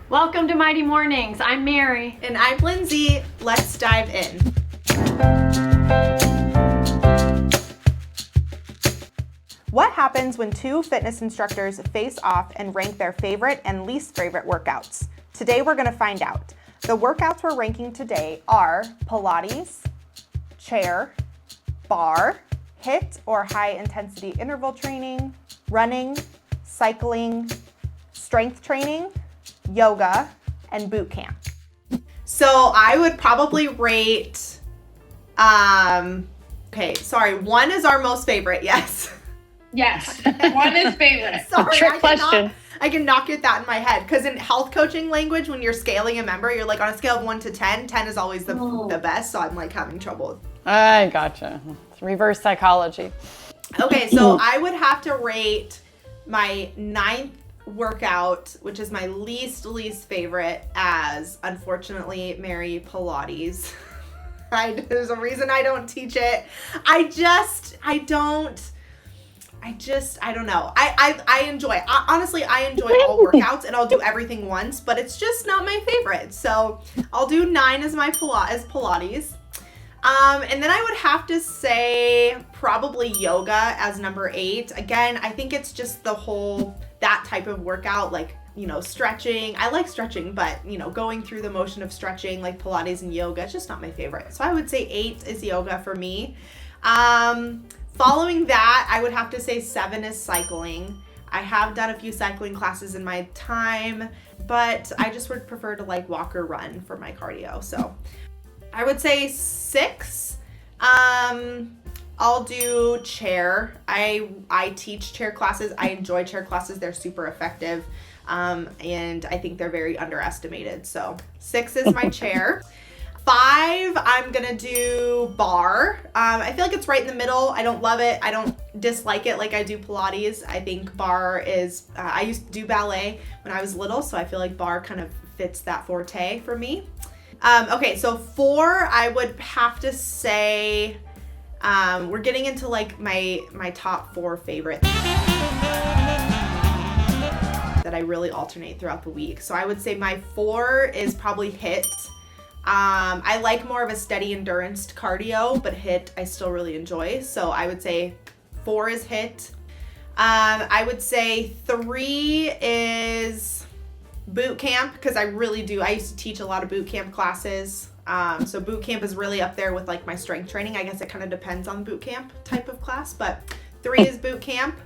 Welcome to Mighty Mornings. I'm Mary. And I'm Lindsay. Let's dive in. What happens when two fitness instructors face off and rank their favorite and least favorite workouts? Today we're going to find out. The workouts we're ranking today are Pilates, chair, barre, HIIT or high intensity interval training, running, cycling, strength training, yoga, and boot camp. So I would probably rate, one is our most favorite, yes. Yes, one is favorite. Sorry, Trick question. I cannot get that in my head, because in health coaching language, when you're scaling a member, you're like on a scale of 1 to 10, 10 is always the best, so I'm like having trouble. I gotcha. It's reverse psychology. Okay, so I would have to rate my 9th workout, which is my least favorite, as, unfortunately, Mary, Pilates. There's a reason I don't teach it. I don't know. I enjoy, honestly, I enjoy all workouts and I'll do everything once, but it's just not my favorite. So I'll do 9 as my Pilates. And then I would have to say probably yoga as number 8. Again, I think it's just that type of workout, like, stretching. I like stretching, but, going through the motion of stretching like Pilates and yoga, it's just not my favorite. So I would say 8 is yoga for me. Following that, I would have to say 7 is cycling. I have done a few cycling classes in my time, but I just would prefer to walk or run for my cardio. So I would say 6. I'll do chair. I teach chair classes. I enjoy chair classes. They're super effective. And I think they're very underestimated. So 6 is my chair. 5, I'm gonna do barre. I feel like it's right in the middle. I don't love it. I don't dislike it like I do Pilates. I think barre is, I used to do ballet when I was little, so I feel like barre kind of fits that forte for me. Okay, so 4, I would have to say, we're getting into my top 4 favorites that I really alternate throughout the week. So I would say my 4 is probably HIIT. I like more of a steady endurance cardio, but HIIT I still really enjoy. So I would say 4 is HIIT. I would say 3 is boot camp, because I used to teach a lot of boot camp classes. So boot camp is really up there with my strength training. I guess it kind of depends on boot camp type of class, but 3 is boot camp.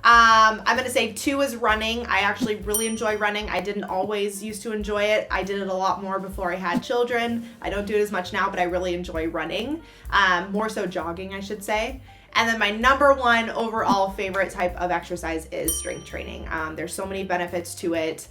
I'm going to say 2 is running. I actually really enjoy running. I didn't always used to enjoy it. I did it a lot more before I had children. I don't do it as much now, but I really enjoy running. More so jogging, I should say. And then my number 1 overall favorite type of exercise is strength training. There's so many benefits to it.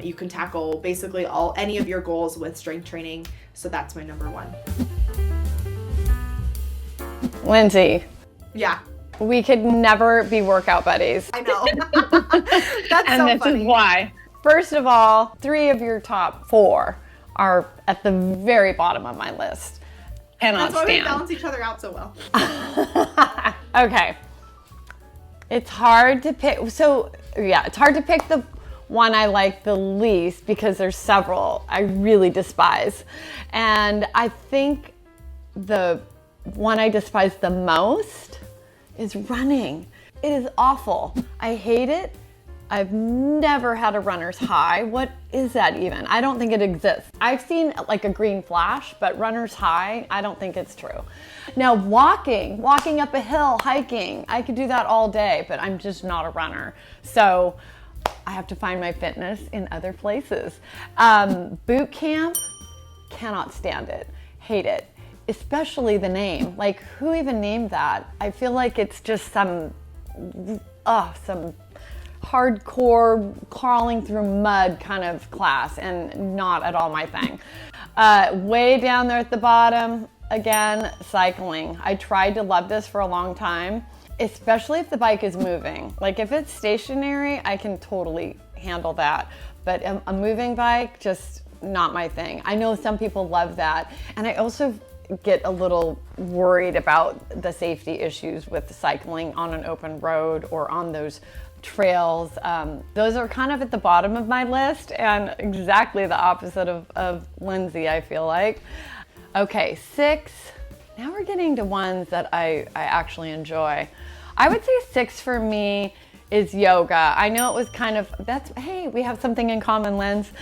You can tackle basically any of your goals with strength training. So that's my number 1. Lindsay. Yeah. We could never be workout buddies. I know. That's and so this funny. is why. First of all, 3 of your top 4 are at the very bottom of my list. Cannot That's why stand. we balance each other out so well. Okay. It's hard to pick. So yeah, it's hard to pick the one I like the least, because there's several I really despise. And I think the one I despise the most is running. It is awful. I hate it. I've never had a runner's high. What is that even? I don't think it exists. I've seen a green flash, but runner's high, I don't think it's true. Now walking up a hill, hiking, I could do that all day, but I'm just not a runner. So I have to find my fitness in other places. Boot camp, cannot stand it, hate it. Especially the name. Who even named that? I feel like it's just some hardcore crawling through mud kind of class, and not at all my thing. Way down there at the bottom, again, cycling. I tried to love this for a long time, especially if the bike is moving. If it's stationary, I can totally handle that. But a moving bike, just not my thing. I know some people love that. And I also get a little worried about the safety issues with cycling on an open road or on those trails. Those are kind of at the bottom of my list and exactly the opposite of Lindsay, I feel like. Okay, 6. Now we're getting to ones that I actually enjoy. I would say 6 for me is yoga. I know it was kind of, hey, we have something in common, Linz.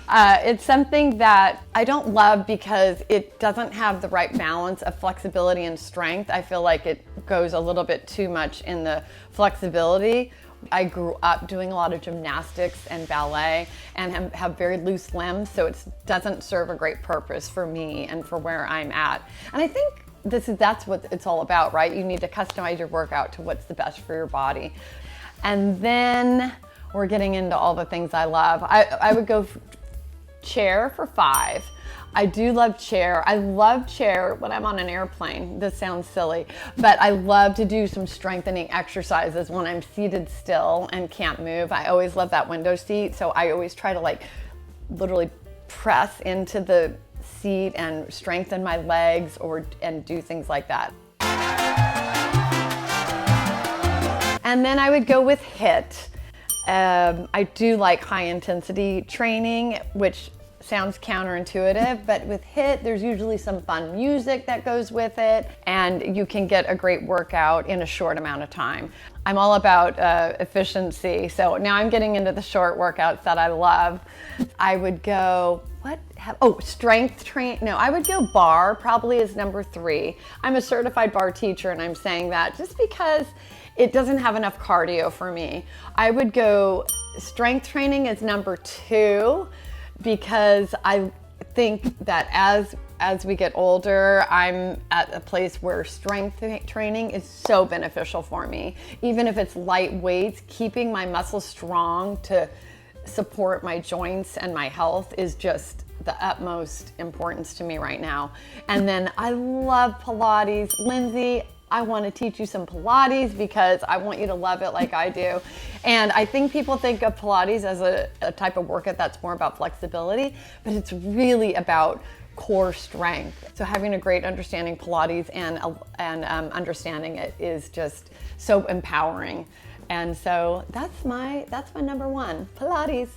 It's something that I don't love because it doesn't have the right balance of flexibility and strength. I feel like it goes a little bit too much in the flexibility. I grew up doing a lot of gymnastics and ballet and have very loose limbs, so it doesn't serve a great purpose for me and for where I'm at. And I think that's what it's all about, right? You need to customize your workout to what's the best for your body. And then we're getting into all the things I love. I would go chair for 5. I do love chair. I love chair when I'm on an airplane. This sounds silly, but I love to do some strengthening exercises when I'm seated still and can't move. I always love that window seat, so I always try to like literally press into the seat and strengthen my legs and do things like that. And then I would go with HIIT. I do like high intensity training, which sounds counterintuitive, but with HIIT, there's usually some fun music that goes with it, and you can get a great workout in a short amount of time. I'm all about efficiency, so now I'm getting into the short workouts that I love. I would go, strength train. No, I would go barre probably is number 3. I'm a certified barre teacher, and I'm saying that just because it doesn't have enough cardio for me. I would go strength training is number 2. Because I think that as we get older, I'm at a place where strength training is so beneficial for me. Even if it's light weights, keeping my muscles strong to support my joints and my health is just the utmost importance to me right now. And then I love Pilates. Lindsay, I want to teach you some Pilates because I want you to love it like I do. And I think people think of Pilates as a type of workout that's more about flexibility, but it's really about core strength. So having a great understanding Pilates and understanding it is just so empowering. And so that's my number 1, Pilates.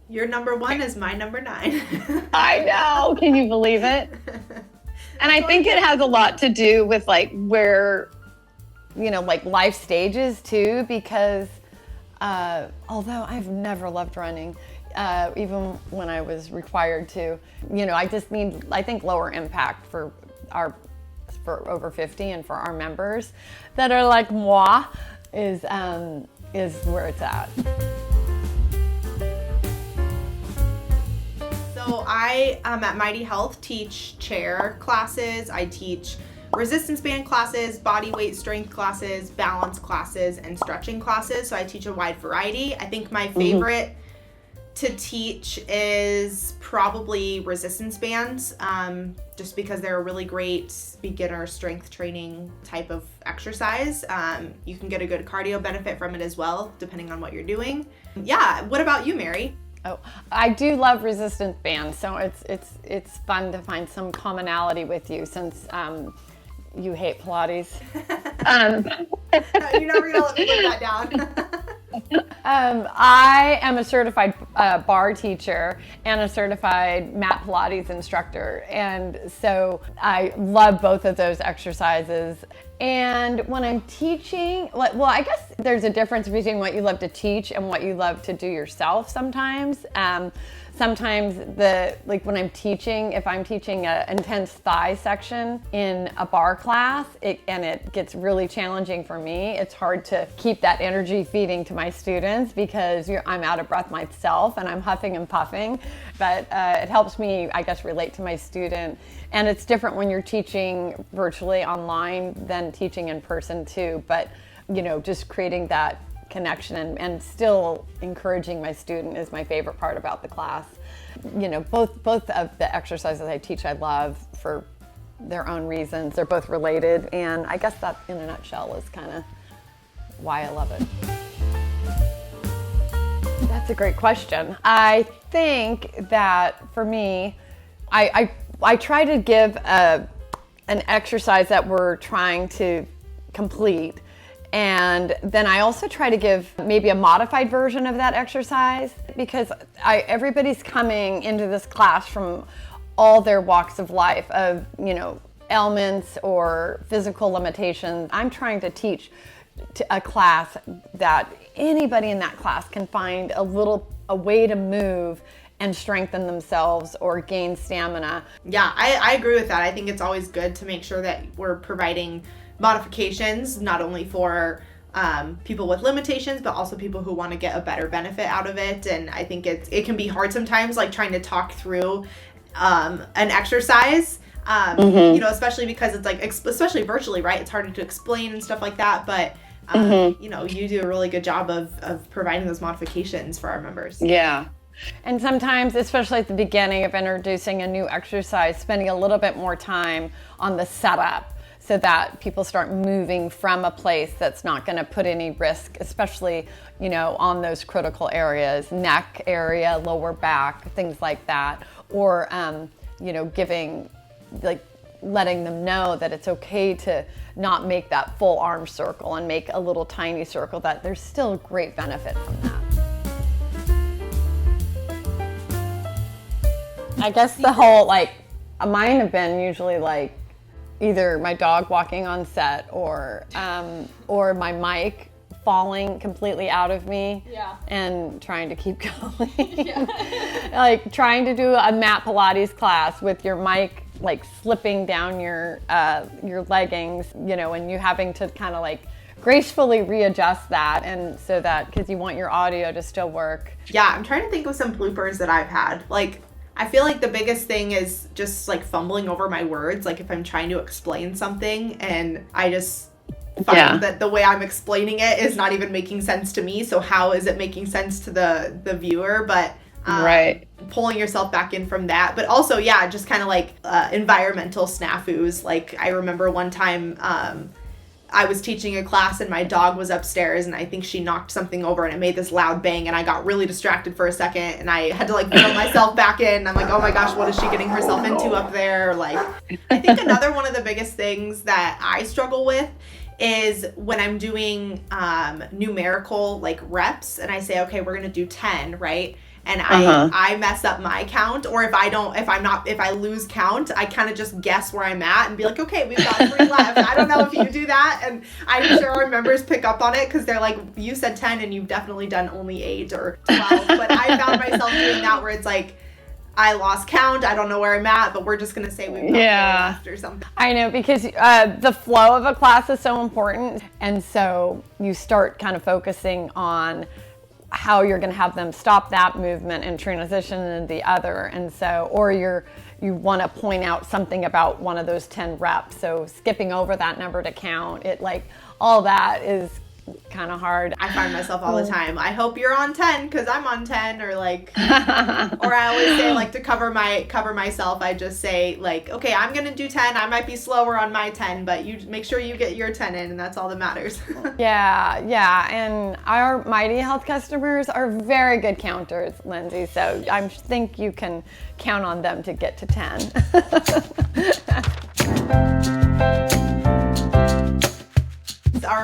Your number 1 is my number 9. I know. Can you believe it? And I think it has a lot to do with like where, like life stages too, because although I've never loved running, even when I was required to, I just need, I think, lower impact for over 50 and for our members that are like moi is where it's at. So I at Mighty Health teach chair classes. I teach resistance band classes, body weight strength classes, balance classes, and stretching classes. So I teach a wide variety. I think my favorite to teach is probably resistance bands, just because they're a really great beginner strength training type of exercise. You can get a good cardio benefit from it as well, depending on what you're doing. Yeah, what about you, Mary? Oh, I do love resistance bands, so it's fun to find some commonality with you since you hate Pilates. You're never gonna let me live that down. I am a certified barre teacher and a certified mat Pilates instructor, and so I love both of those exercises. And when I'm teaching, I guess there's a difference between what you love to teach and what you love to do yourself sometimes. Sometimes when I'm teaching, if I'm teaching an intense thigh section in a barre class, and it gets really challenging for me, it's hard to keep that energy feeding to my students because I'm out of breath myself and I'm huffing and puffing. But it helps me, I guess, relate to my student. And it's different when you're teaching virtually online than teaching in person too. But, just creating that connection and still encouraging my student is my favorite part about the class. Both of the exercises I teach I love for their own reasons. They're both related, and I guess that in a nutshell is kind of why I love it. That's a great question. I think that for me, I try to give an exercise that we're trying to complete And then I also try to give maybe a modified version of that exercise, because everybody's coming into this class from all their walks of life of, ailments or physical limitations. I'm trying to teach a class that anybody in that class can find a way to move and strengthen themselves or gain stamina. Yeah, I agree with that. I think it's always good to make sure that we're providing modifications, not only for people with limitations, but also people who want to get a better benefit out of it. And I think it can be hard sometimes, like trying to talk through an exercise, especially because it's like, especially virtually, right? It's harder to explain and stuff like that. But, you do a really good job of providing those modifications for our members. Yeah. And sometimes, especially at the beginning of introducing a new exercise, spending a little bit more time on the setup so that people start moving from a place that's not going to put any risk, especially, on those critical areas, neck area, lower back, things like that. Or, letting them know that it's okay to not make that full arm circle and make a little tiny circle, that there's still great benefit from that. I guess the whole, mine have been usually either my dog walking on set or my mic falling completely out of me and trying to keep going. Like trying to do a mat Pilates class with your mic slipping down your leggings, and you having to kind of gracefully readjust that, and so that, because you want your audio to still work. Yeah, I'm trying to think of some bloopers that I've had. I feel like the biggest thing is just fumbling over my words. If I'm trying to explain something and I just find that the way I'm explaining it is not even making sense to me. So how is it making sense to the viewer? But right. Pulling yourself back in from that. But also, just kind of environmental snafus. I remember one time I was teaching a class and my dog was upstairs and I think she knocked something over and it made this loud bang and I got really distracted for a second and I had to reel myself back in. I'm like, oh my gosh, what is she getting herself into up there? I think another one of the biggest things that I struggle with is when I'm doing numerical reps and I say, okay, we're going to do 10, right? And I mess up my count, or if I lose count, I kind of just guess where I'm at and be like, okay, we've got 3 left. I don't know if you do that. And I'm sure our members pick up on it because they're like, you said 10 and you've definitely done only 8 or 12. But I found myself doing that where it's I lost count. I don't know where I'm at, but we're just going to say we've got 4 left or something. I know, because the flow of a class is so important. And so you start kind of focusing on how you're going to have them stop that movement and transition into the other. And so, or you want to point out something about one of those 10 reps. So skipping over that number to count it, all that is kind of hard. I find myself all the time, I hope you're on 10 because I'm on 10, or or I always say to cover myself, I just say okay, I'm gonna do 10. I might be slower on my 10, but you make sure you get your 10 in, and that's all that matters. Yeah, and our Mighty Health customers are very good counters, Lindsay, so I think you can count on them to get to 10.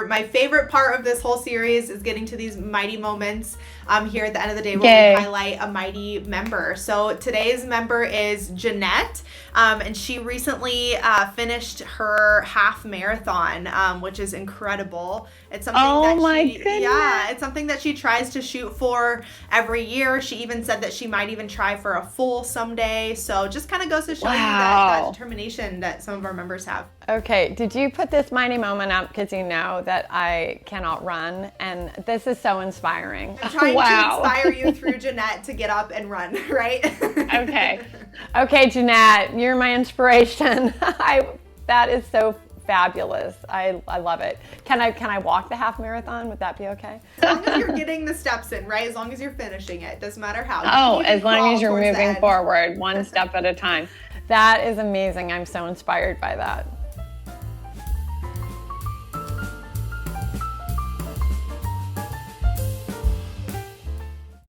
My favorite part of this whole series is getting to these mighty moments here at the end of the day where we highlight a mighty member. So today's member is Jeanette, and she recently finished her half marathon, which is incredible. It's something it's something that she tries to shoot for every year. She even said that she might even try for a full someday. So just kind of goes to show you that determination that some of our members have. Okay, did you put this mighty moment up because you know that I cannot run? And this is so inspiring. I'm trying to inspire you through Jeanette to get up and run, right? Okay, Jeanette, you're my inspiration. That is so fabulous. I love it. Can I walk the half marathon? Would that be okay? As long as you're getting the steps in, right? As long as you're finishing it, doesn't matter how. As long as you're moving forward, one step at a time. That is amazing. I'm so inspired by that.